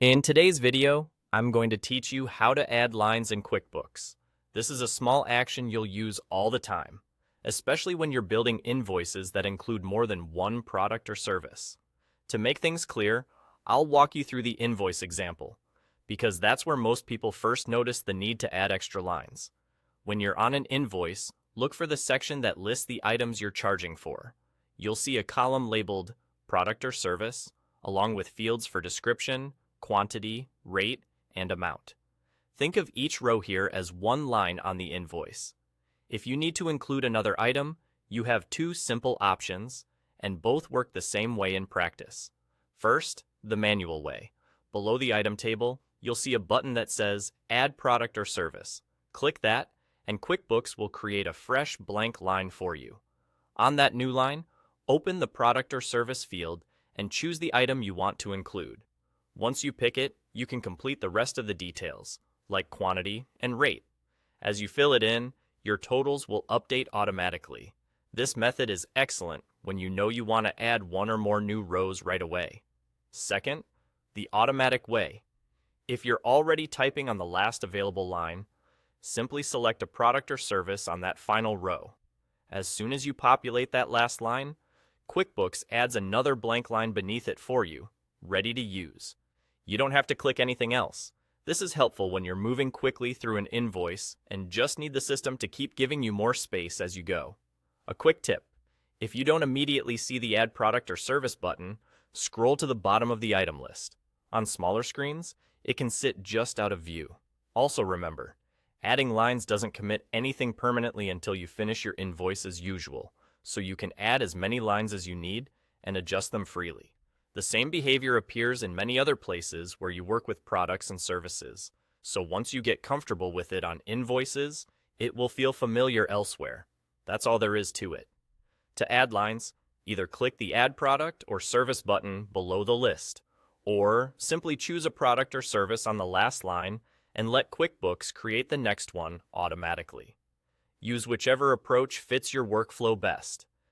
In today's video, I'm going to teach you how to add lines in QuickBooks. This is a small action you'll use all the time, especially when you're building invoices that include more than one product or service. To make things clear, I'll walk you through the invoice example, because that's where most people first notice the need to add extra lines. When you're on an invoice, look for the section that lists the items you're charging for. You'll see a column labeled Product or Service, along with fields for description, quantity, rate, and amount. Think of each row here as one line on the invoice. If you need to include another item, you have two simple options, and both work the same way in practice. First, the manual way. Below the item table, you'll see a button that says Add Product or Service. Click that, and QuickBooks will create a fresh blank line for you. On that new line, open the Product or Service field and choose the item you want to include. Once you pick it, you can complete the rest of the details, like quantity and rate. As you fill it in, your totals will update automatically. This method is excellent when you know you want to add one or more new rows right away. Second, the automatic way. If you're already typing on the last available line, simply select a product or service on that final row. As soon as you populate that last line, QuickBooks adds another blank line beneath it for you, ready to use. You don't have to click anything else. This is helpful when you're moving quickly through an invoice and just need the system to keep giving you more space as you go. A quick tip: if you don't immediately see the Add Product or Service button, scroll to the bottom of the item list. On smaller screens, it can sit just out of view. Also remember, adding lines doesn't commit anything permanently until you finish your invoice as usual, so you can add as many lines as you need and adjust them freely. The same behavior appears in many other places where you work with products and services, so once you get comfortable with it on invoices, it will feel familiar elsewhere. That's all there is to it. To add lines, either click the Add Product or Service button below the list, or simply choose a product or service on the last line and let QuickBooks create the next one automatically. Use whichever approach fits your workflow best.